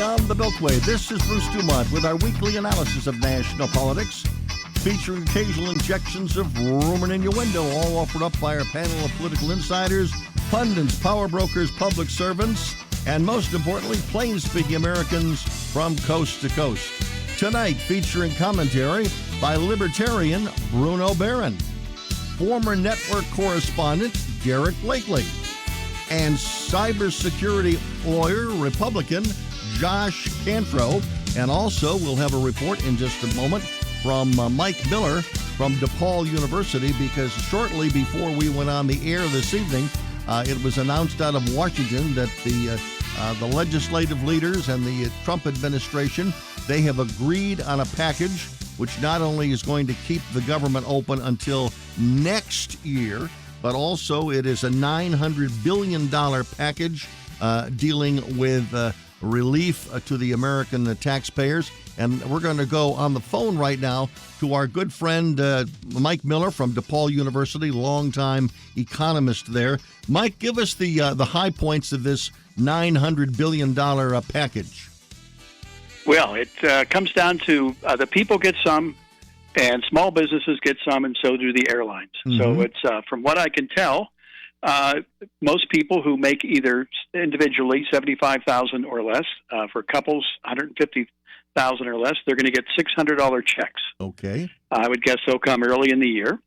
on the Beltway. This is Bruce DuMont with our weekly analysis of national politics, featuring occasional injections of rumor and innuendo, all offered up by our panel of political insiders, pundits, power brokers, public servants, and most importantly, plain-speaking Americans from coast to coast. Tonight, featuring commentary by libertarian Bruno Barron, former network correspondent Garrett Blakely, and cybersecurity lawyer, Republican Josh Cantro. And also, we'll have a report in just a moment from Mike Miller from DePaul University, because shortly before we went on the air this evening, it was announced out of Washington that the legislative leaders and the Trump administration, they have agreed on a package which not only is going to keep the government open until next year, but also it is a $900 billion package dealing with relief to the American taxpayers. And we're going to go on the phone right now to our good friend Mike Miller from DePaul University, longtime economist there. Mike, give us the high points of this $900 billion package. Well, it comes down to the people get some, and small businesses get some, and so do the airlines. Mm-hmm. So it's, from what I can tell, most people who make either individually $75,000 or less, for couples $150,000 or less, they're going to get $600 checks. Okay. I would guess they'll come early in the year.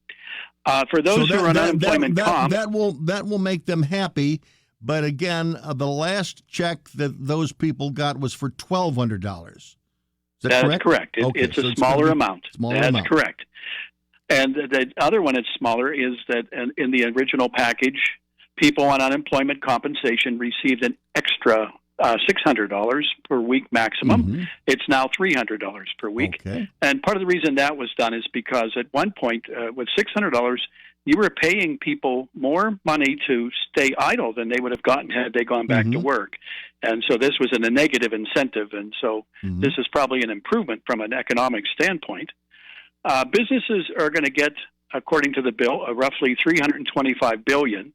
For those who are on unemployment comp, that will make them happy. But again, the last check that those people got was for $1,200. Is that correct? Correct. It's a smaller amount. That's correct. And the other one that's smaller is that in the original package, people on unemployment compensation received an extra $600 per week maximum. Mm-hmm. It's now $300 per week. Okay. And part of the reason that was done is because at one point, with $600, you were paying people more money to stay idle than they would have gotten had they gone back to work. And so this was a negative incentive. And so this is probably an improvement from an economic standpoint. Businesses are going to get, according to the bill, roughly $325 billion,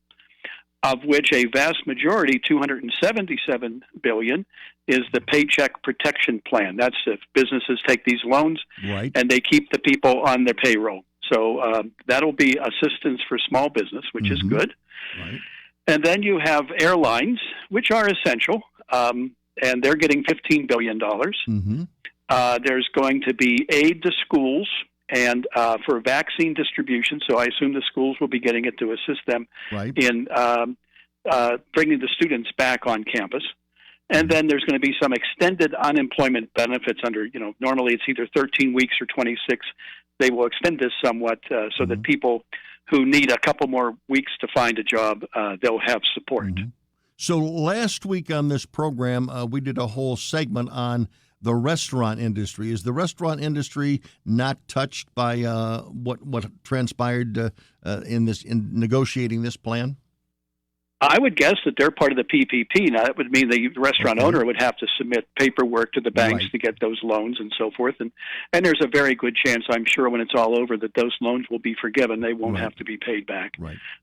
of which a vast majority, $277 billion, is the Paycheck Protection Plan. That's if businesses take these loans and they keep the people on their payroll. So that'll be assistance for small business, which is good. Right. And then you have airlines, which are essential, and they're getting $15 billion. There's going to be aid to schools and for vaccine distribution. So I assume the schools will be getting it to assist them in bringing the students back on campus. And then there's going to be some extended unemployment benefits under, normally it's either 13 weeks or 26. They will extend this somewhat so that people who need a couple more weeks to find a job, they'll have support. So last week on this program, we did a whole segment on the restaurant industry. Is the restaurant industry not touched by what transpired in negotiating this plan? I would guess that they're part of the PPP. Now, that would mean the restaurant owner would have to submit paperwork to the banks to get those loans and so forth. And there's a very good chance, I'm sure, when it's all over, that those loans will be forgiven. They won't have to be paid back.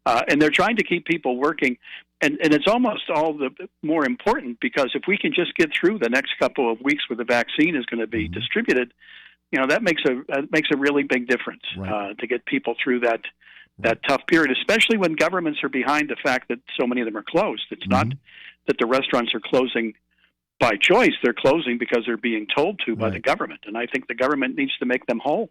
And they're trying to keep people working. And it's almost all the more important, because if we can just get through the next couple of weeks where the vaccine is going to be distributed, that makes a really big difference to get people through that tough period, especially when governments are behind the fact that so many of them are closed. It's not that the restaurants are closing by choice. They're closing because they're being told to by the government. And I think the government needs to make them whole.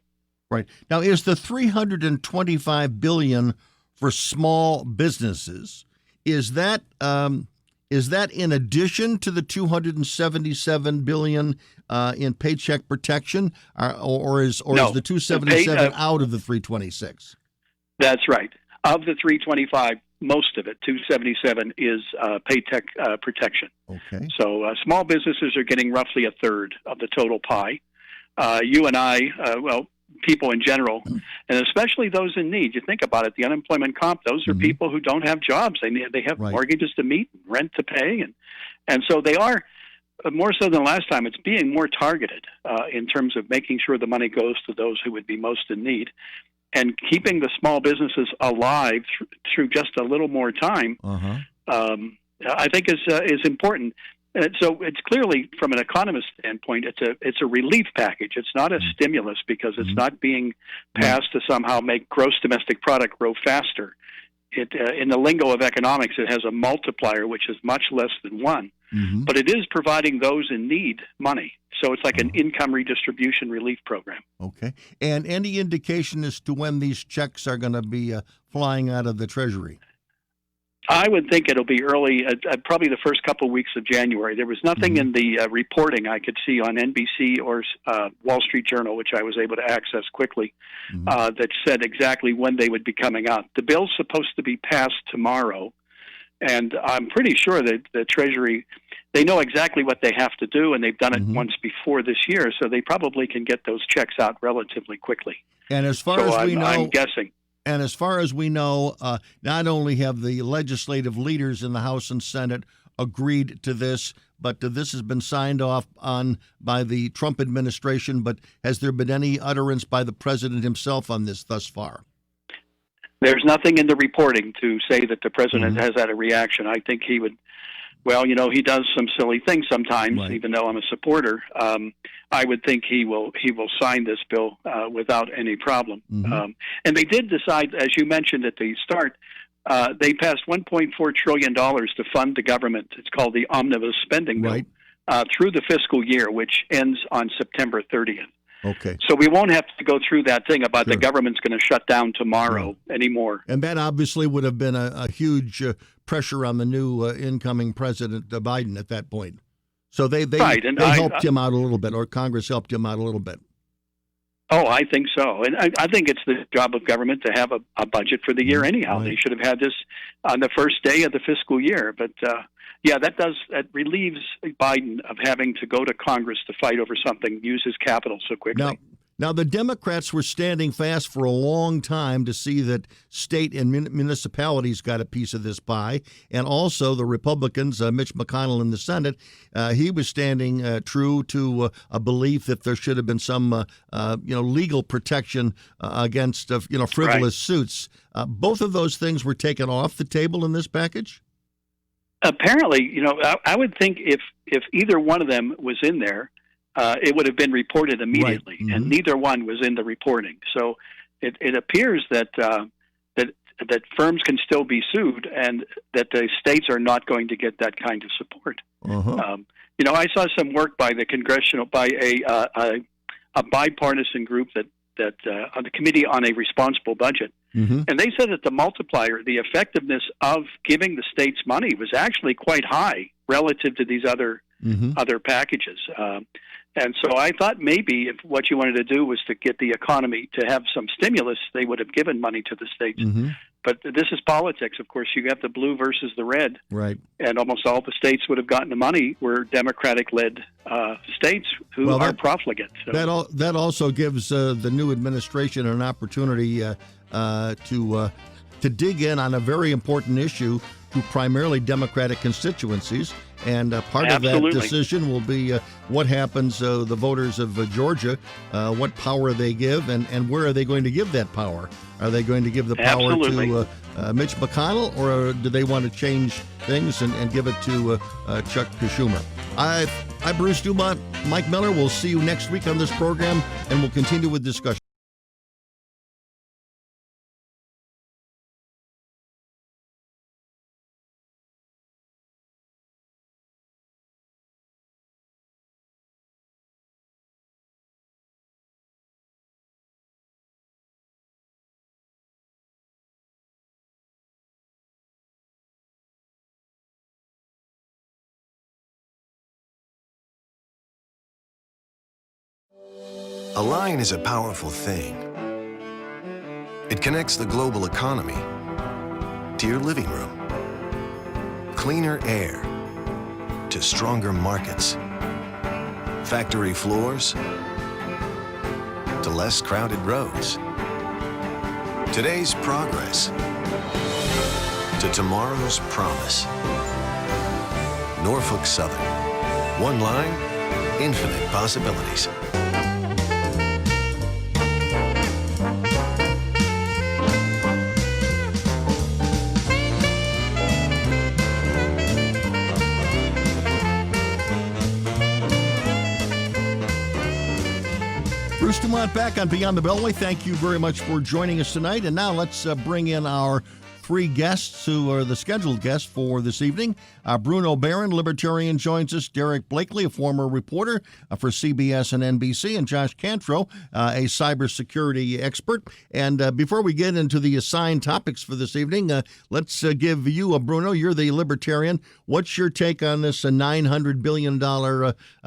Right. Now, is the $325 billion for small businesses, is that in addition to the $277 billion in paycheck protection, or is the $277 out of the $326? That's right. Of the 325, most of it, 277, is paycheck protection. Okay. So small businesses are getting roughly a third of the total pie. You and I, people in general, and especially those in need. You think about it, the unemployment comp, those are people who don't have jobs. They have mortgages to meet, rent to pay, and so they are, more so than last time, it's being more targeted in terms of making sure the money goes to those who would be most in need. And keeping the small businesses alive through just a little more time, I think is important. And so it's clearly, from an economist standpoint, it's a relief package. It's not a stimulus because it's not being passed to somehow make gross domestic product grow faster. In the lingo of economics, it has a multiplier, which is much less than one. But it is providing those in need money. So it's like an income redistribution relief program. Okay. And any indication as to when these checks are going to be flying out of the Treasury? I would think it'll be early, probably the first couple of weeks of January. There was nothing in the reporting I could see on NBC or Wall Street Journal, which I was able to access quickly, that said exactly when they would be coming out. The bill's supposed to be passed tomorrow, and I'm pretty sure that the Treasury, they know exactly what they have to do, and they've done it once before this year, so they probably can get those checks out relatively quickly. And as far as we know, I'm guessing. And as far as we know, not only have the legislative leaders in the House and Senate agreed to this, but this has been signed off on by the Trump administration. But has there been any utterance by the president himself on this thus far? There's nothing in the reporting to say that the president has had a reaction. I think he would. Well, he does some silly things sometimes, even though I'm a supporter. I would think he will sign this bill without any problem. And they did decide, as you mentioned at the start, they passed $1.4 trillion to fund the government. It's called the Omnibus Spending Bill through the fiscal year, which ends on September 30th. Okay. So we won't have to go through that thing about the government's going to shut down tomorrow anymore. And that obviously would have been a huge pressure on the new incoming President Biden at that point. So they helped him out a little bit, or Congress helped him out a little bit. Oh, I think so. And I think it's the job of government to have a budget for the year anyhow. They should have had this on the first day of the fiscal year. But, that relieves Biden of having to go to Congress to fight over something, use his capital so quickly. Now, the Democrats were standing fast for a long time to see that state and municipalities got a piece of this pie, and also the Republicans, Mitch McConnell in the Senate, he was standing true to a belief that there should have been some, legal protection against, frivolous suits. Both of those things were taken off the table in this package? Apparently, I would think if either one of them was in there, it would have been reported immediately, and neither one was in the reporting. So it appears that firms can still be sued, and that the states are not going to get that kind of support. I saw some work by a bipartisan group that on the Committee on a Responsible Budget. And they said that the multiplier, the effectiveness of giving the states money, was actually quite high relative to these other packages. And so I thought maybe if what you wanted to do was to get the economy to have some stimulus, they would have given money to the states. But this is politics. Of course, you have the blue versus the red. Right. And almost all the states would have gotten the money were Democratic-led states who are profligate. So. That also gives the new administration an opportunity to dig in on a very important issue to primarily Democratic constituencies. And part of that decision will be what happens, the voters of Georgia, what power they give, and where are they going to give that power? Are they going to give the power to Mitch McConnell, or do they want to change things and give it to Chuck Schumer? I'm Bruce DuMont. Mike Miller, we'll see you next week on this program, and we'll continue with discussion. A line is a powerful thing. It connects the global economy to your living room, cleaner air to stronger markets, factory floors to less crowded roads, today's progress to tomorrow's promise. Norfolk Southern. One line, infinite possibilities. DuMont back on Beyond the Beltway. Thank you very much for joining us tonight. And now let's bring in our three guests who are the scheduled guests for this evening. Bruno Barron, Libertarian, joins us. Derek Blakely, a former reporter for CBS and NBC, and Josh Cantro, a cybersecurity expert. And before we get into the assigned topics for this evening, let's give you, Bruno, you're the Libertarian. What's your take on this $900 billion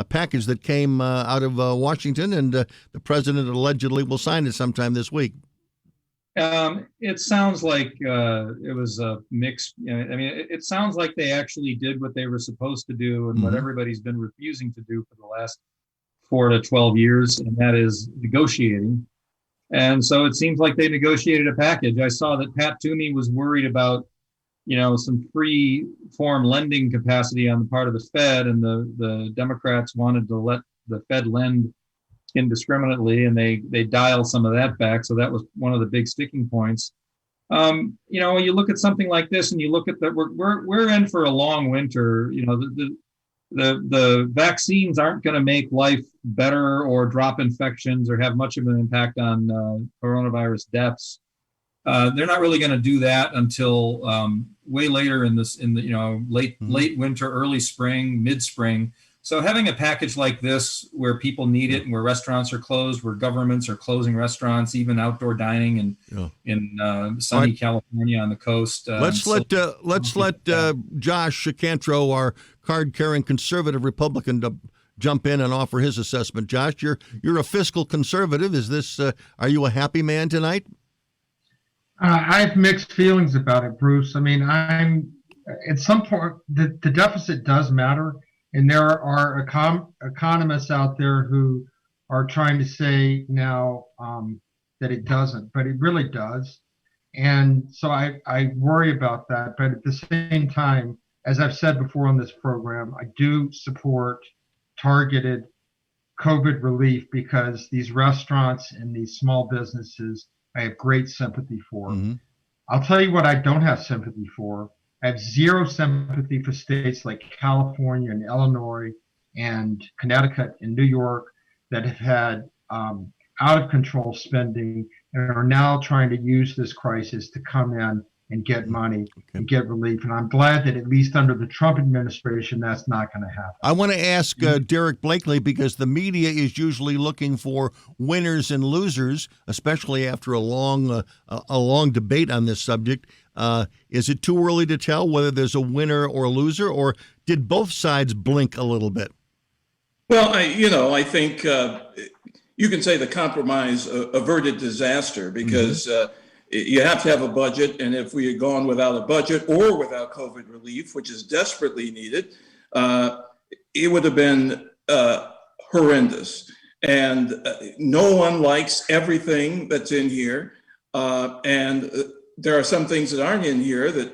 package that came out of Washington, and the president allegedly will sign it sometime this week? It sounds like it was a mix. It sounds like they actually did what they were supposed to do and what everybody's been refusing to do for the last 4 to 12 years, and that is negotiating. And so it seems like they negotiated a package. I saw that Pat Toomey was worried about, some free form lending capacity on the part of the Fed, and the Democrats wanted to let the Fed lend indiscriminately, and they dial some of that back. So that was one of the big sticking points. When you look at something like this, and you look at that, we're in for a long winter. The vaccines aren't going to make life better or drop infections or have much of an impact on coronavirus deaths. They're not really going to do that until way later in the late winter, early spring, mid spring. So having a package like this, where people need it, and where restaurants are closed, where governments are closing restaurants, even outdoor dining in sunny California on the coast. Let's let Josh Cantro, our card-carrying conservative Republican, jump in and offer his assessment. Josh, you're a fiscal conservative. Is this? Are you a happy man tonight? I have mixed feelings about it, Bruce. I'm at some point the deficit does matter. And there are economists out there who are trying to say now that it doesn't, but it really does. And so I worry about that. But at the same time, as I've said before on this program, I do support targeted COVID relief, because these restaurants and these small businesses, I have great sympathy for. I'll tell you what I don't have sympathy for. I have zero sympathy for states like California and Illinois and Connecticut and New York that have had out of control spending and are now trying to use this crisis to come in and get money and get relief. And I'm glad that at least under the Trump administration, that's not going to happen. I want to ask Derek Blakely, because the media is usually looking for winners and losers, especially after a long debate on this subject. Is it too early to tell whether there's a winner or a loser, or did both sides blink a little bit? Well, I think you can say the compromise averted disaster, because you have to have a budget. And if we had gone without a budget or without COVID relief, which is desperately needed, it would have been horrendous. And no one likes everything that's in here. And there are some things that aren't in here that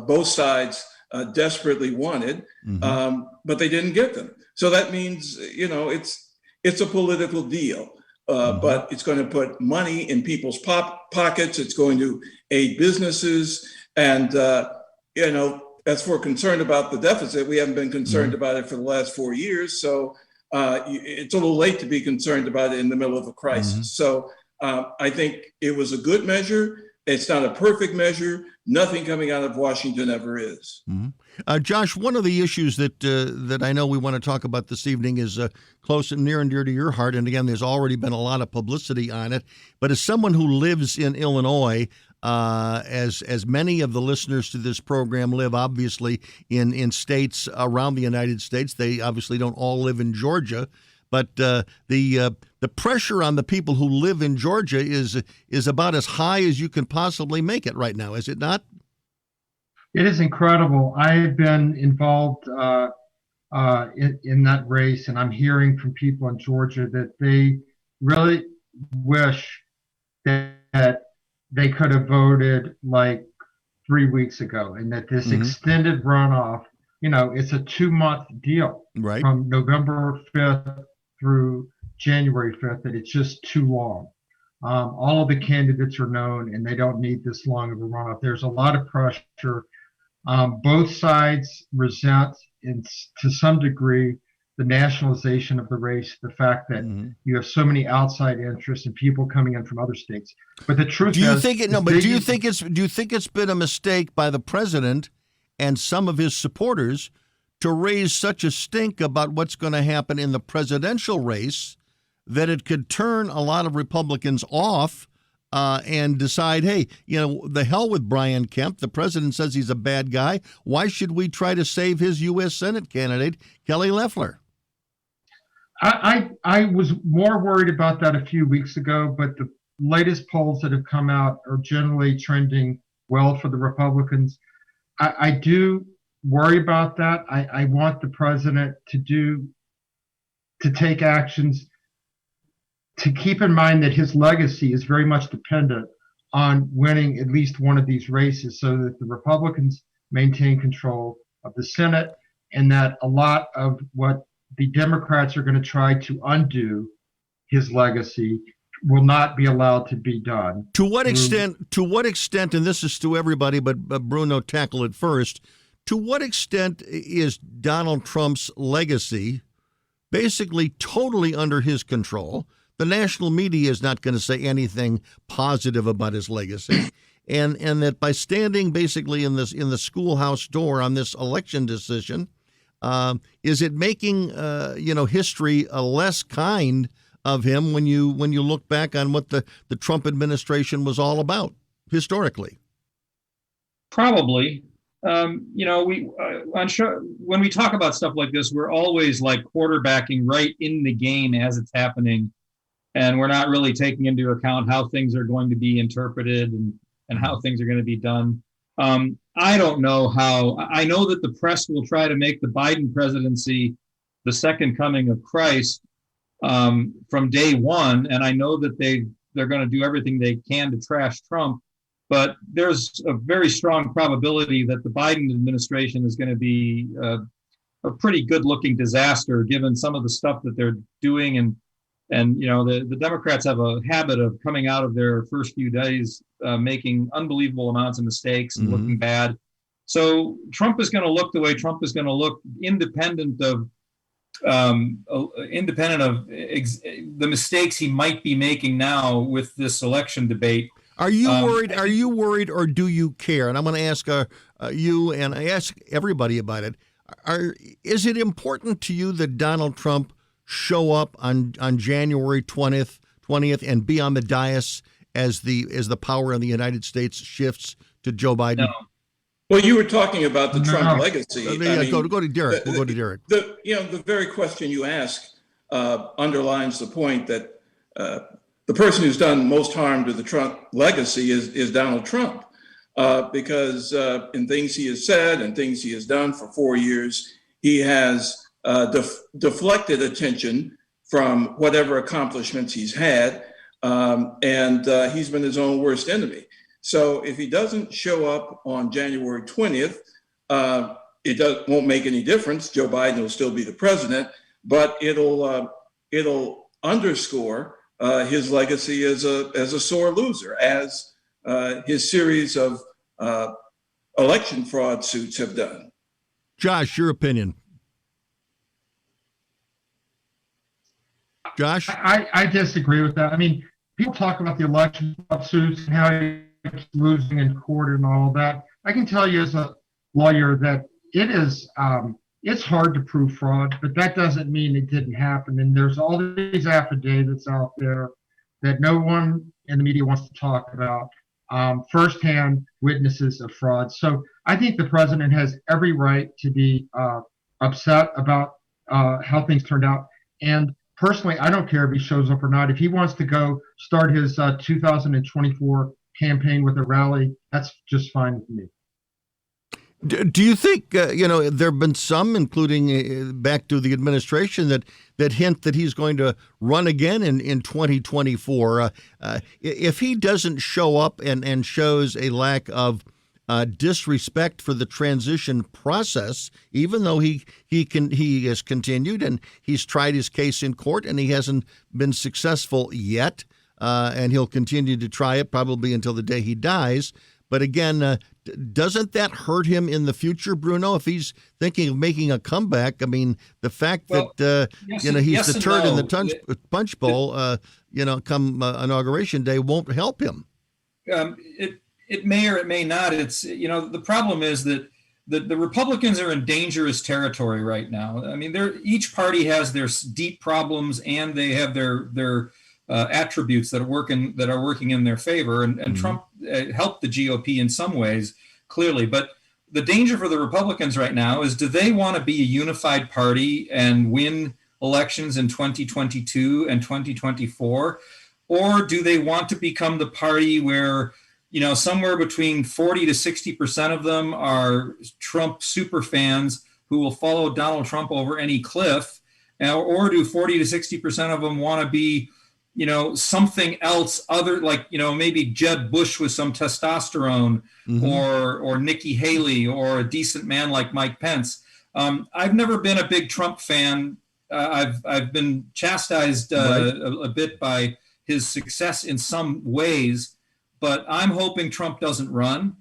both sides desperately wanted, but they didn't get them. So that means, it's a political deal, but it's going to put money in people's pockets. It's going to aid businesses. And, as we're concerned about the deficit, we haven't been concerned about it for the last 4 years. So it's a little late to be concerned about it in the middle of a crisis. So I think it was a good measure. It's not a perfect measure. Nothing coming out of Washington ever is. Josh, one of the issues that I know we want to talk about this evening is close and near and dear to your heart. And again, there's already been a lot of publicity on it. But as someone who lives in Illinois, as many of the listeners to this program live, obviously, in states around the United States, they obviously don't all live in Georgia. But the pressure on the people who live in Georgia is about as high as you can possibly make it right now, is it not? It is incredible. I've been involved in that race, and I'm hearing from people in Georgia that they really wish that they could have voted like 3 weeks ago, and that this extended runoff, it's a 2-month deal, right, from November 5th through January 5th, that it's just too long. All of the candidates are known, and they don't need this long of a runoff. There's a lot of pressure. Both sides resent, to some degree, the nationalization of the race, the fact that you have so many outside interests and people coming in from other states. But the truth do you is, think it's been a mistake by the president and some of his supporters to raise such a stink about what's going to happen in the presidential race that it could turn a lot of Republicans off and decide, hey, the hell with Brian Kemp. The president says he's a bad guy. Why should we try to save his U.S. Senate candidate, Kelly Loeffler? I was more worried about that a few weeks ago, but the latest polls that have come out are generally trending well for the Republicans. I do worry about that. I want the president to take actions to keep in mind that his legacy is very much dependent on winning at least one of these races so that the Republicans maintain control of the Senate, and that a lot of what the Democrats are going to try to undo his legacy will not be allowed to be done. To what extent, and this is to everybody, but Bruno, tackle it first, to what extent is Donald Trump's legacy basically totally under his control? The national media is not going to say anything positive about his legacy, and that by standing basically in the schoolhouse door on this election decision, is it making history less kind of him when you look back on what the Trump administration was all about historically? Probably. When we talk about stuff like this, we're always like quarterbacking right in the game as it's happening. And we're not really taking into account how things are going to be interpreted and how things are going to be done. I don't know how. I know that the press will try to make the Biden presidency the second coming of Christ from day one. And I know that they're going to do everything they can to trash Trump. But there's a very strong probability that the Biden administration is going to be a pretty good-looking disaster, given some of the stuff that they're doing. And the Democrats have a habit of coming out of their first few days making unbelievable amounts of mistakes and looking bad. So Trump is going to look the way Trump is going to look, independent of the mistakes he might be making now with this election debate. Are you worried? Are you worried, or do you care? And I'm going to ask you, and I ask everybody about it. Is it important to you that Donald Trump show up on January 20th and be on the dais as the power in the United States shifts to Joe Biden? No. Well, you were talking about the Trump legacy. Go to Derek. We'll go to Derek. The very question you ask underlines the point that the person who's done most harm to the Trump legacy is Donald Trump, because in things he has said and things he has done for 4 years, he has deflected attention from whatever accomplishments he's had, and he's been his own worst enemy. So if he doesn't show up on January 20th, won't make any difference. Joe Biden will still be the president, but it'll underscore his legacy as a sore loser, as his series of election fraud suits have done. Josh, your opinion. Josh? I disagree with that. I mean, people talk about the election suits and how he's losing in court and all that. I can tell you as a lawyer that it is it's hard to prove fraud, but that doesn't mean it didn't happen. And there's all these affidavits out there that no one in the media wants to talk about, firsthand witnesses of fraud. So I think the president has every right to be upset about how things turned out. And personally, I don't care if he shows up or not. If he wants to go start his 2024 campaign with a rally, that's just fine with me. Do you think, there have been some, including back to the administration, that hint that he's going to run again in 2024? If he doesn't show up and shows a lack of disrespect for the transition process, even though he has continued and he's tried his case in court and he hasn't been successful yet, and he'll continue to try it probably until the day he dies. But again, doesn't that hurt him in the future, Bruno, if he's thinking of making a comeback? I mean, the fact that he's the turd in the punch bowl, come inauguration day won't help him. It may or it may not. It's the problem is that the Republicans are in dangerous territory right now. I mean, each party has their deep problems, and they have their attributes that are working in their favor. And Trump helped the GOP in some ways, clearly. But the danger for the Republicans right now is, do they want to be a unified party and win elections in 2022 and 2024, or do they want to become the party where somewhere between 40 to 60% of them are Trump super fans who will follow Donald Trump over any cliff, or do 40 to 60% of them want to be, something else other, like, maybe Jeb Bush with some testosterone, or Nikki Haley, or a decent man like Mike Pence. I've never been a big Trump fan. I've been chastised a bit by his success in some ways. But I'm hoping Trump doesn't run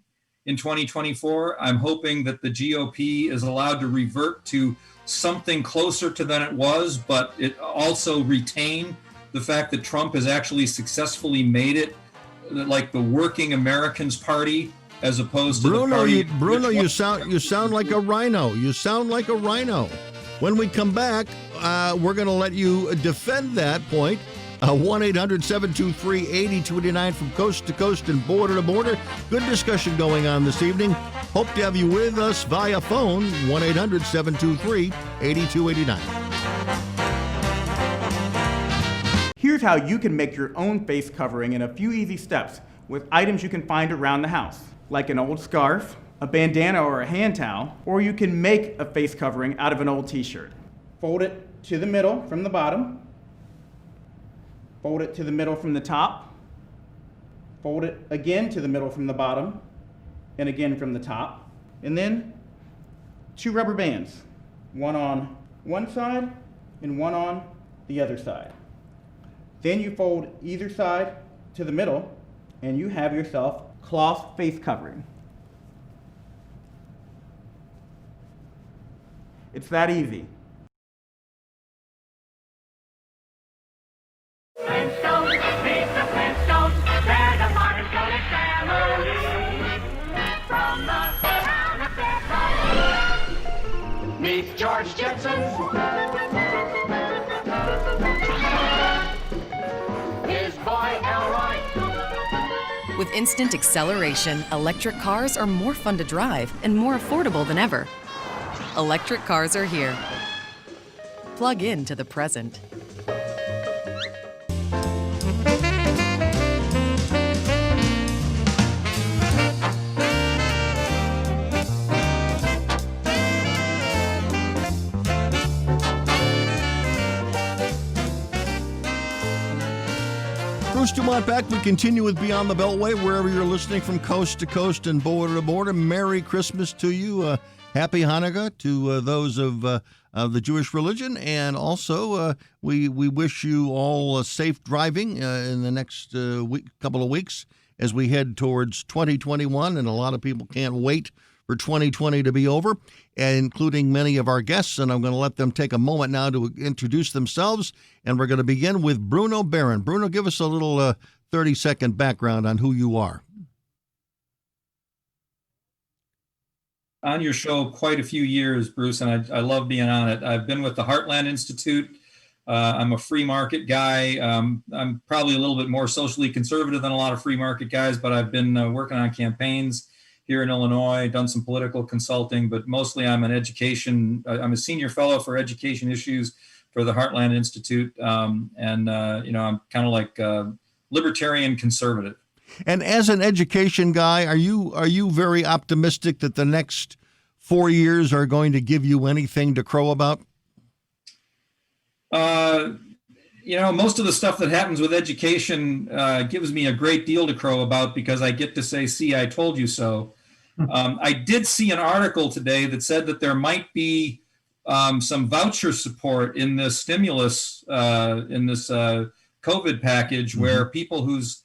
in 2024. I'm hoping that the GOP is allowed to revert to something closer to than it was, but it also retain the fact that Trump has actually successfully made it like the working Americans party, as opposed to Bruno. Bruno, you sound like a rhino. You sound like a rhino. When we come back, we're going to let you defend that point. 1-800-723-8289 from coast to coast and border to border. Good discussion going on this evening. Hope to have you with us via phone, 1-800-723-8289. Here's how you can make your own face covering in a few easy steps with items you can find around the house, like an old scarf, a bandana or a hand towel, or you can make a face covering out of an old t-shirt. Fold it to the middle from the bottom. Fold it to the middle from the top. Fold it again to the middle from the bottom, and again from the top. And then 2 rubber bands, one on one side and one on the other side. Then you fold either side to the middle, and you have yourself cloth face covering. It's that easy. Flintstones, meet the Flintstones, they're the modern Sonic family. From the town of Beltway, meet George Jetson, his boy Elroy. With instant acceleration, electric cars are more fun to drive and more affordable than ever. Electric cars are here. Plug in to the present. Bruce DuMont back. We continue with Beyond the Beltway, wherever you're listening from coast to coast and border to border. Merry Christmas to you. Happy Hanukkah to those of the Jewish religion. And also, we wish you all safe driving in the next couple of weeks as we head towards 2021. And a lot of people can't wait for 2020 to be over, including many of our guests. And I'm going to let them take a moment now to introduce themselves. And we're going to begin with Bruno Barron. Bruno, give us a little 30-second background on who you are. On your show quite a few years, Bruce, and I love being on it. I've been with the Heartland Institute. I'm a free market guy. I'm probably a little bit more socially conservative than a lot of free market guys, but I've been working on campaigns here in Illinois, done some political consulting, but mostly I'm a senior fellow for education issues for the Heartland Institute. I'm kind of like libertarian conservative. And as an education guy, are you very optimistic that the next 4 years are going to give you anything to crow about? Most of the stuff that happens with education gives me a great deal to crow about because I get to say, see, I told you so. I did see an article today that said that there might be some voucher support in this stimulus, in this COVID package, where people whose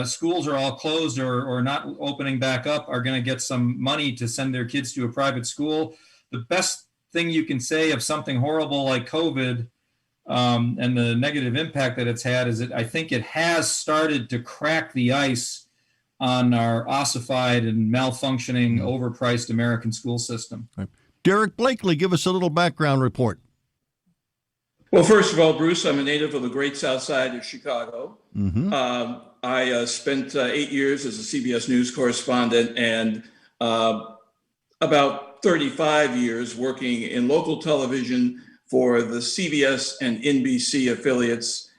schools are all closed or not opening back up are going to get some money to send their kids to a private school. The best thing you can say of something horrible like COVID and the negative impact that it's had is that I think it has started to crack the ice on our ossified and malfunctioning, overpriced American school system. Right. Derek Blakely, give us a little background report. Well, first of all, Bruce, I'm a native of the great South Side of Chicago. I spent 8 years as a CBS News correspondent and about 35 years working in local television for the CBS and NBC affiliates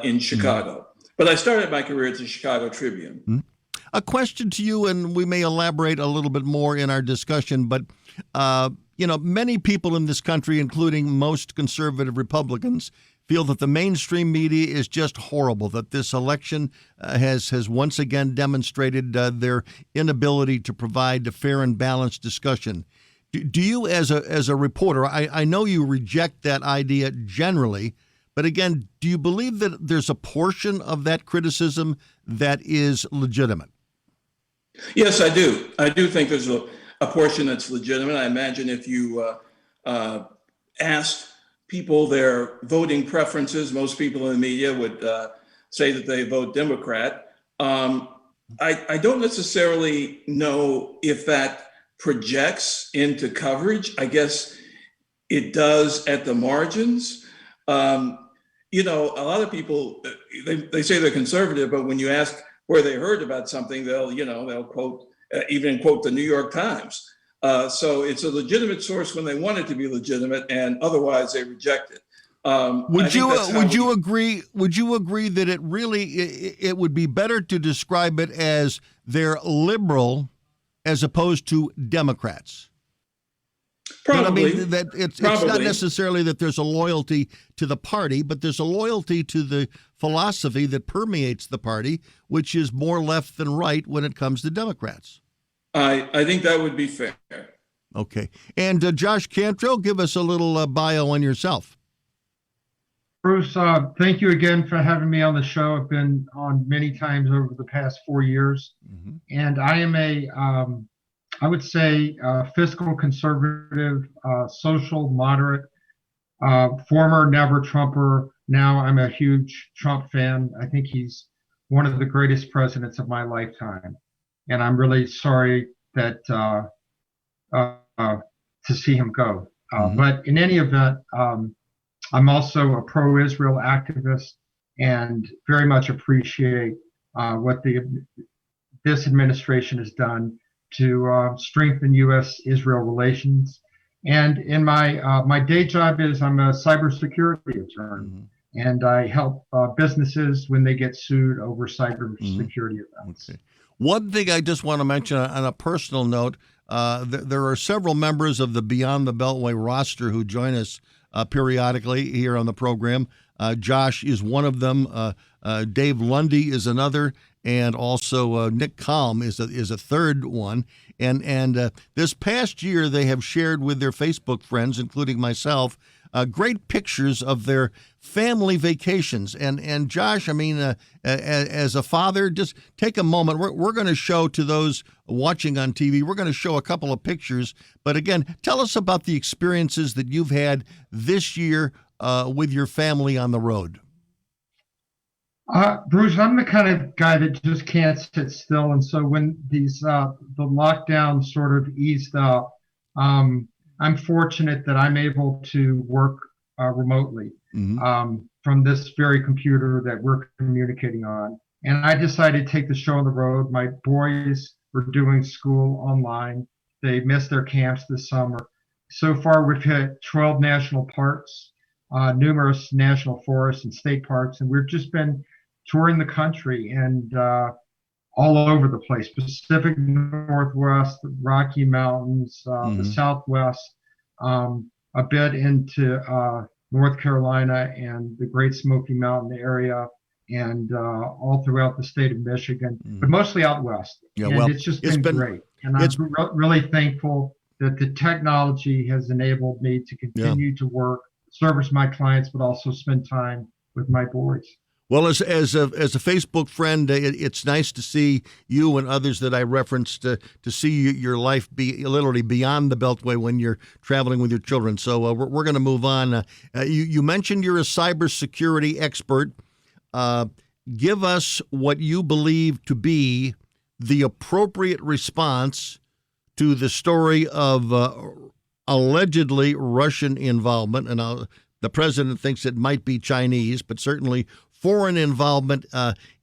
in Chicago. But I started my career at the Chicago Tribune. A question to you, and we may elaborate a little bit more in our discussion, but many people in this country, including most conservative Republicans, feel that the mainstream media is just horrible, that this election has once again demonstrated their inability to provide a fair and balanced discussion. Do you, as a reporter, I know you reject that idea generally, but again, do you believe that there's a portion of that criticism that is legitimate? Yes, I do. I do think there's a portion that's legitimate. I imagine if you asked people their voting preferences, most people in the media would say that they vote Democrat. I don't necessarily know if that projects into coverage. I guess it does at the margins. A lot of people, they say they're conservative, but when you ask where they heard about something, they'll quote the New York Times. So it's a legitimate source when they want it to be legitimate, and otherwise they reject it. Would you agree that it would be better to describe it as they're liberal as opposed to Democrats? Probably. It's not necessarily that there's a loyalty to the party, but there's a loyalty to the philosophy that permeates the party, which is more left than right when it comes to Democrats. I think that would be fair. Okay. And Josh Cantrell, give us a little bio on yourself. Bruce, thank you again for having me on the show. I've been on many times over the past 4 years. And I am I would say fiscal conservative, social moderate, former never Trumper. Now I'm a huge Trump fan. I think he's one of the greatest presidents of my lifetime. And I'm really sorry that to see him go. But in any event, I'm also a pro-Israel activist and very much appreciate what this administration has done to strengthen U.S.-Israel relations. And in my day job is I'm a cybersecurity attorney, and I help businesses when they get sued over cybersecurity events. Okay. One thing I just want to mention on a personal note, there are several members of the Beyond the Beltway roster who join us periodically here on the program. Josh is one of them. Dave Lundy is another. And also Nick Kalm is a third one. And this past year, they have shared with their Facebook friends, including myself, great pictures of their family vacations. And Josh, I mean, as a father, just take a moment. We're going to show to those watching on TV, we're going to show a couple of pictures. But again, tell us about the experiences that you've had this year with your family on the road. Bruce, I'm the kind of guy that just can't sit still. And so when the lockdown sort of eased up, I'm fortunate that I'm able to work remotely from this very computer that we're communicating on. And I decided to take the show on the road. My boys were doing school online. They missed their camps this summer. So far, we've hit 12 national parks, numerous national forests and state parks, and we've just been touring the country and all over the place, Pacific Northwest, the Rocky Mountains, the Southwest, a bit into North Carolina and the Great Smoky Mountain area, and all throughout the state of Michigan, but mostly out west. Yeah, and it's just been great. And I'm really thankful that the technology has enabled me to continue to work, service my clients, but also spend time with my boys. Well, as a Facebook friend, it's nice to see you and others that I referenced to see your life be literally beyond the Beltway when you're traveling with your children. So we're going to move on. You mentioned you're a cybersecurity expert. Give us what you believe to be the appropriate response to the story of allegedly Russian involvement, and the president thinks it might be Chinese, but certainly foreign involvement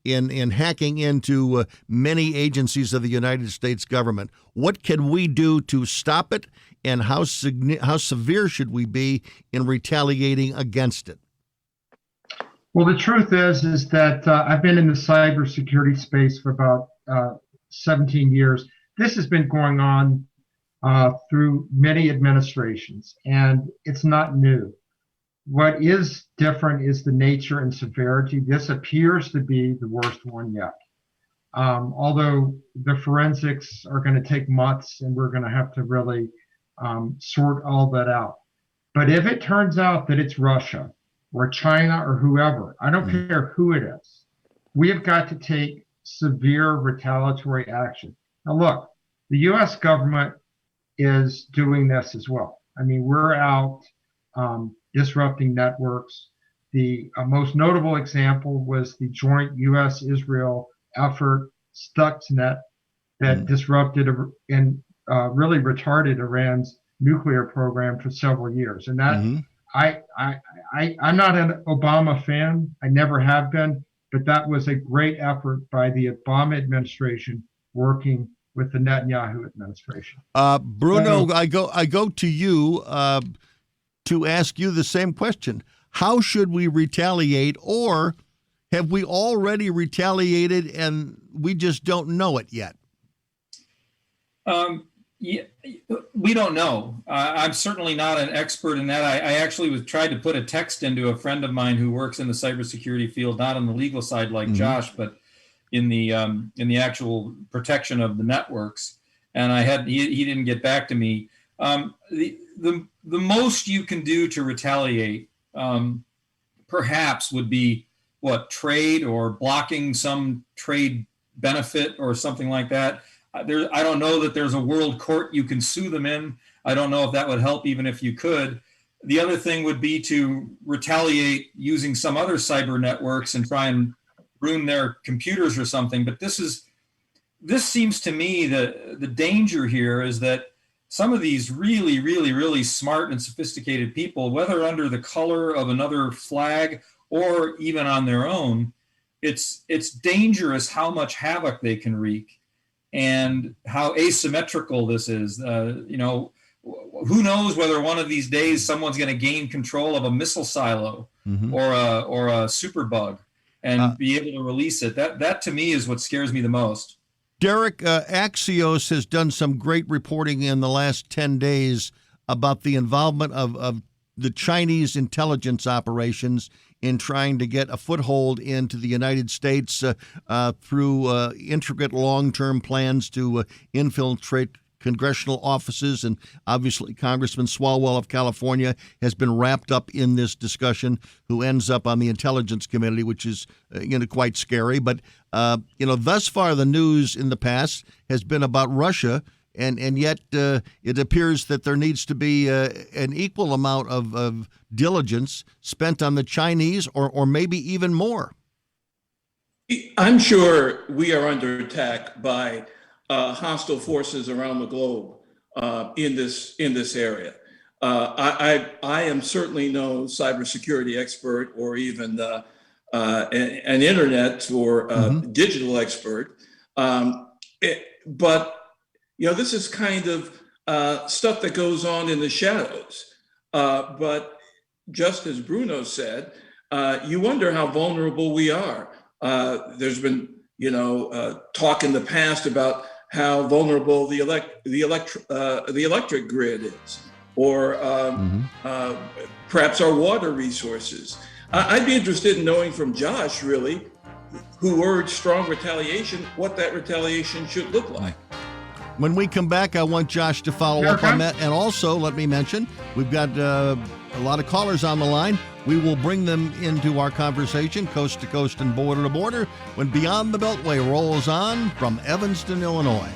in hacking into many agencies of the United States government. What can we do to stop it, and how severe should we be in retaliating against it? Well, the truth is that I've been in the cybersecurity space for about 17 years. This has been going on through many administrations, and it's not new. What is different is the nature and severity. This appears to be the worst one yet. Although the forensics are going to take months, and we're going to have to really sort all that out. But if it turns out that it's Russia or China or whoever, I don't care who it is, we have got to take severe retaliatory action. Now, look, the U.S. government is doing this as well. I mean, we're out disrupting networks. The most notable example was the joint U.S.-Israel effort, Stuxnet, that disrupted and really retarded Iran's nuclear program for several years. And that I'm not an Obama fan. I never have been, but that was a great effort by the Obama administration working with the Netanyahu administration. Bruno, I go to you to ask you the same question. How should we retaliate, or have we already retaliated and we just don't know it yet? Yeah, we don't know. I'm certainly not an expert in that. I actually tried to put a text into a friend of mine who works in the cybersecurity field, not on the legal side like Josh, but in the actual protection of the networks. And he didn't get back to me. The most you can do to retaliate, perhaps, would be trade or blocking some trade benefit or something like that. I don't know that there's a world court you can sue them in. I don't know if that would help, even if you could. The other thing would be to retaliate using some other cyber networks and try and ruin their computers or something. But this seems to me the danger here is that some of these really, really, really smart and sophisticated people, whether under the color of another flag or even on their own, it's dangerous how much havoc they can wreak and how asymmetrical this is. Who knows whether one of these days someone's going to gain control of a missile silo or a superbug and be able to release it. That to me is what scares me the most. Derek, Axios has done some great reporting in the last 10 days about the involvement of the Chinese intelligence operations in trying to get a foothold into the United States through intricate long-term plans to infiltrate congressional offices. And obviously Congressman Swalwell of California has been wrapped up in this discussion, who ends up on the Intelligence Committee, which is quite scary. But thus far the news in the past has been about Russia, and yet it appears that there needs to be an equal amount of diligence spent on the Chinese, or maybe even more. I'm sure we are under attack by hostile forces around the globe in this area. I am certainly no cybersecurity expert or even an internet or digital expert, but this is kind of stuff that goes on in the shadows. But just as Bruno said, you wonder how vulnerable we are. There's been talk in the past about how vulnerable the electric grid is, or perhaps our water resources. I'd be interested in knowing from Josh, really, who urged strong retaliation, what that retaliation should look like. When we come back, I want Josh to follow up on that. And also, let me mention, we've got a lot of callers on the line. We will bring them into our conversation, coast to coast and border to border, when Beyond the Beltway rolls on from Evanston, Illinois.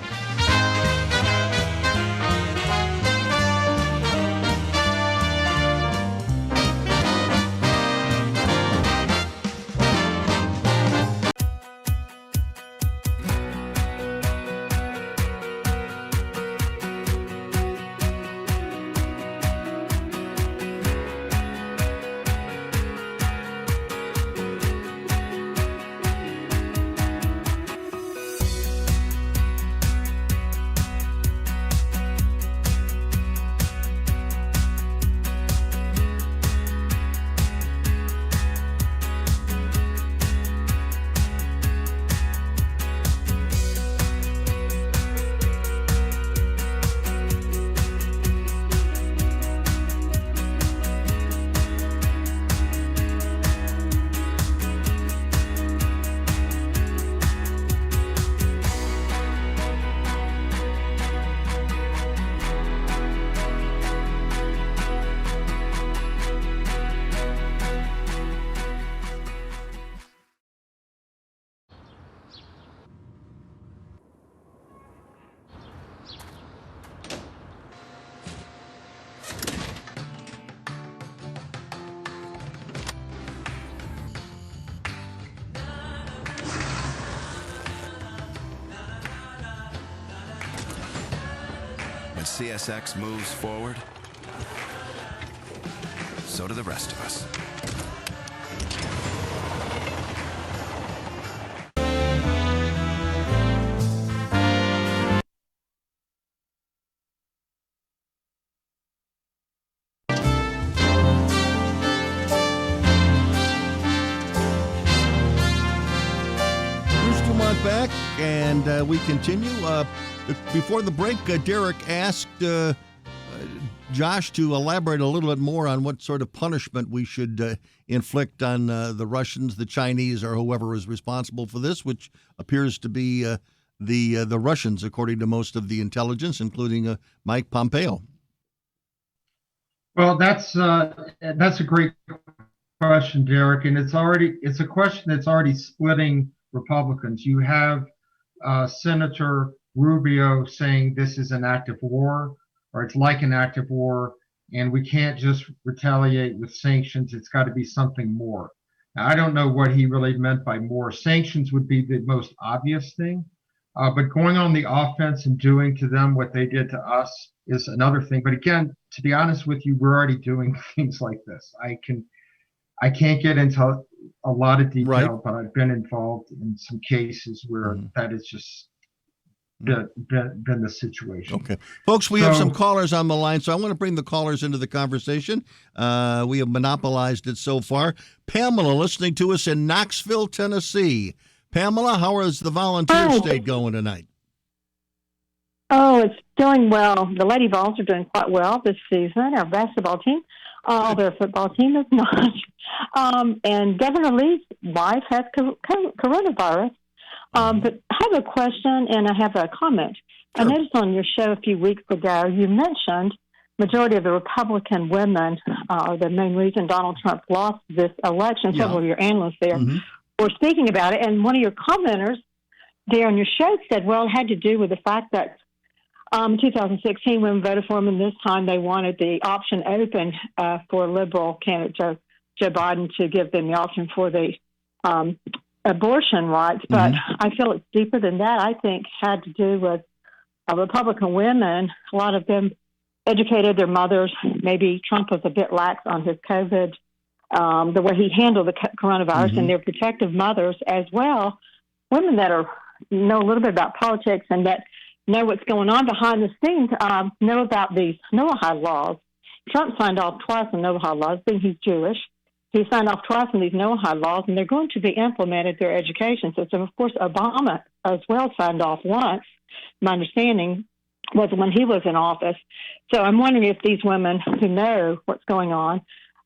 When CSX moves forward, so do the rest of us. Bruce DuMont back, and we continue. Before the break, Derek asked Josh to elaborate a little bit more on what sort of punishment we should inflict on the Russians, the Chinese, or whoever is responsible for this, which appears to be the Russians, according to most of the intelligence, including Mike Pompeo. Well, that's a great question, Derek, and it's a question that's already splitting Republicans. You have Senator Rubio saying this is an act of war, or it's like an act of war, and we can't just retaliate with sanctions. It's got to be something more. Now, I don't know what he really meant by more. Sanctions would be the most obvious thing, but going on the offense and doing to them what they did to us is another thing. But again, to be honest with you, we're already doing things like this. I can't get into a lot of detail, right, but I've been involved in some cases where that is just been the situation. Okay. Folks, we have some callers on the line, so I want to bring the callers into the conversation. We have monopolized it so far. Pamela, listening to us in Knoxville, Tennessee. Pamela, how is the volunteer state going tonight? Oh, it's doing well. The Lady Vols are doing quite well this season. Our basketball team, their football team is not. And Governor Lee's wife has coronavirus. But I have a question and I have a comment. Sure. I noticed on your show a few weeks ago, you mentioned majority of the Republican women are the main reason Donald Trump lost this election. Several of your analysts there were speaking about it. And one of your commenters there on your show said, well, it had to do with the fact that 2016 women voted for him, and this time they wanted the option open for liberal candidate Joe Biden to give them the option for the abortion rights. But I feel it's deeper than that. I think had to do with Republican women. A lot of them educated their mothers. Maybe Trump was a bit lax on his COVID, the way he handled the coronavirus, and their protective mothers as well. Women that know a little bit about politics and that know what's going on behind the scenes, know about these Noahide laws. Trump signed off twice on Noahide laws, being he's Jewish. He signed off twice on these Noahide laws, and they're going to be implemented through our education system. Of course, Obama as well signed off once. My understanding was when he was in office. So I'm wondering if these women who know what's going on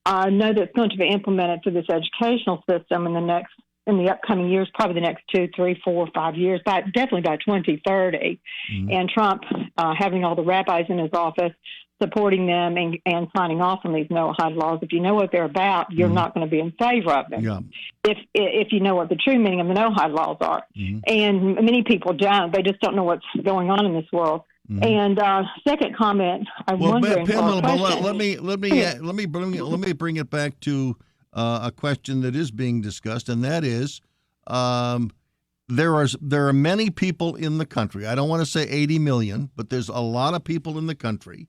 know that it's going to be implemented through this educational system in the next in the upcoming years, probably the next 2, 3, 4, 5 years, definitely by 2030. And Trump having all the rabbis in his office, supporting them and signing off on these Noahide laws. If you know what they're about, you're not going to be in favor of them. Yeah. If you know what the true meaning of the Noahide laws are. And many people don't. They just don't know what's going on in this world. And second comment, I'm wondering. Pamela, let me bring it back to a question that is being discussed, and that is, there are many people in the country. I don't want to say 80 million, but there's a lot of people in the country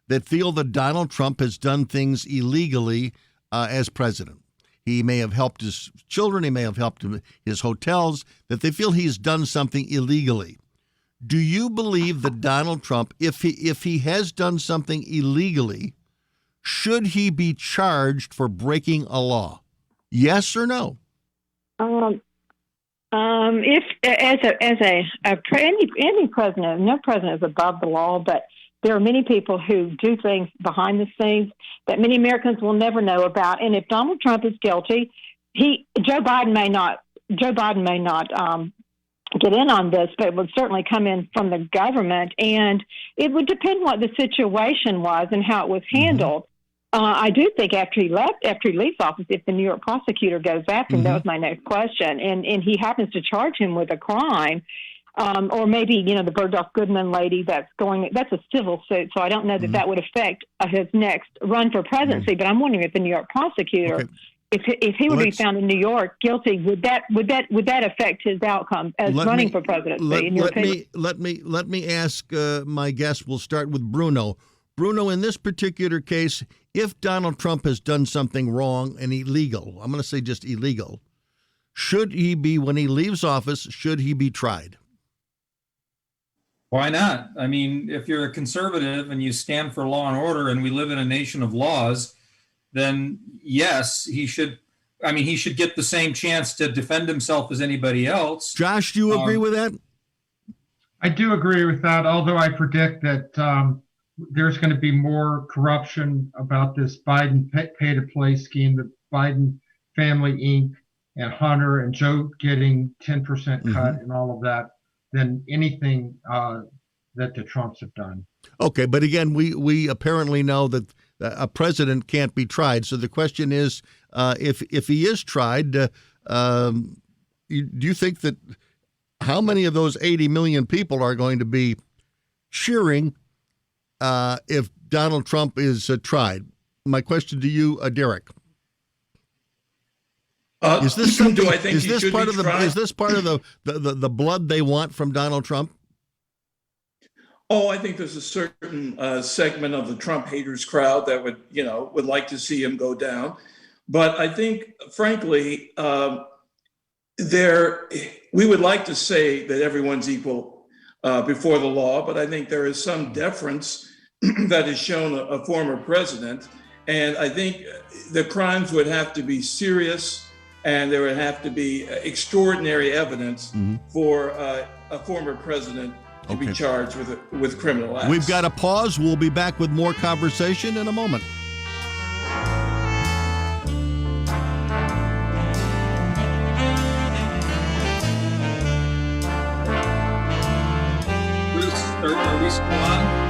that feel that Donald Trump has done things illegally as president. He may have helped his children, he may have helped his hotels, that they feel he's done something illegally. Do you believe that Donald Trump, if he has done something illegally, should he be charged for breaking a law? Yes or no? If any president, no president is above the law, but there are many people who do things behind the scenes that many Americans will never know about. And if Donald Trump is guilty, Joe Biden may not get in on this, but it would certainly come in from the government. And it would depend what the situation was and how it was handled. I do think after he leaves office, if the New York prosecutor goes after him, that was my next question, and he happens to charge him with a crime, or maybe, the Burgdorf Goodman lady that's a civil suit, so I don't know that would affect his next run for presidency, but I'm wondering if the New York prosecutor, if he would be found in New York guilty, would that affect his outcome as running for presidency? Let me ask my guest. We'll start with Bruno. Bruno, in this particular case, if Donald Trump has done something wrong and illegal, I'm going to say just illegal, should he be, when he leaves office, should he be tried? Why not? I mean, if you're a conservative and you stand for law and order and we live in a nation of laws, then yes, he should get the same chance to defend himself as anybody else. Josh, do you agree with that? I do agree with that, although I predict that there's going to be more corruption about this Biden pay-to-play scheme, the Biden Family Inc. and Hunter and Joe getting 10% cut and all of that than anything that the Trumps have done. Okay, but again, we apparently know that a president can't be tried. So the question is, if he is tried, do you think that how many of those 80 million people are going to be cheering if Donald Trump is tried? My question to you, Derek. Is this something? Is this part of the blood they want from Donald Trump? Oh, I think there's a certain segment of the Trump haters crowd that would like to see him go down. But I think, frankly, we would like to say that everyone's equal before the law, but I think there is some deference that is shown a former president. And I think the crimes would have to be serious, and there would have to be extraordinary evidence for a former president to be charged with criminal acts. We've got to pause. We'll be back with more conversation in a moment. Bruce, are we still on?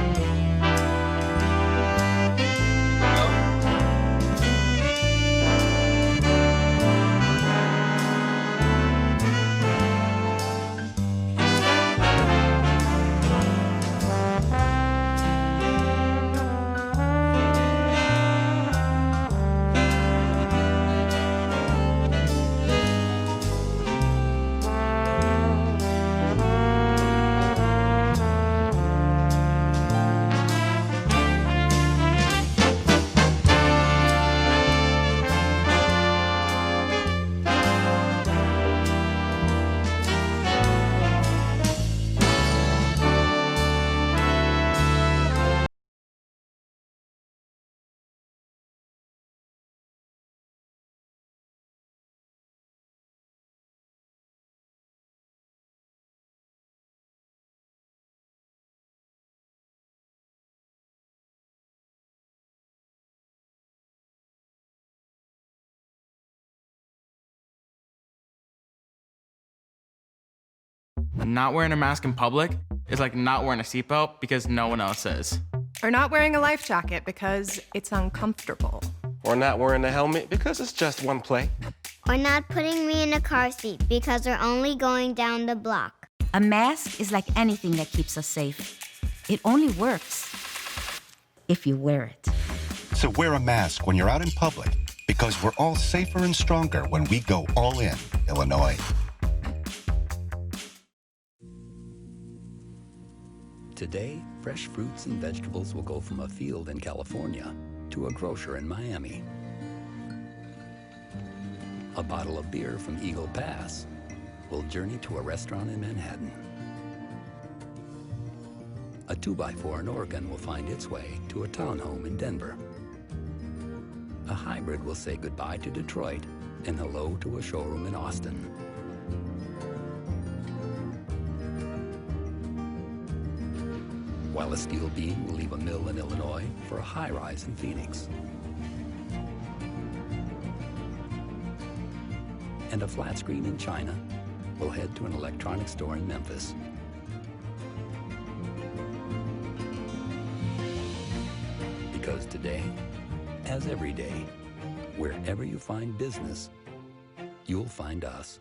Not wearing a mask in public is like not wearing a seatbelt because no one else is. Or not wearing a life jacket because it's uncomfortable. Or not wearing a helmet because it's just one play. Or not putting me in a car seat because we're only going down the block. A mask is like anything that keeps us safe. It only works if you wear it. So wear a mask when you're out in public, because we're all safer and stronger when we go all in, Illinois. Today, fresh fruits and vegetables will go from a field in California to a grocer in Miami. A bottle of beer from Eagle Pass will journey to a restaurant in Manhattan. A 2x4 in Oregon will find its way to a townhome in Denver. A hybrid will say goodbye to Detroit and hello to a showroom in Austin. While a steel beam will leave a mill in Illinois for a high-rise in Phoenix. And a flat screen in China will head to an electronics store in Memphis. Because today, as every day, wherever you find business, you'll find us.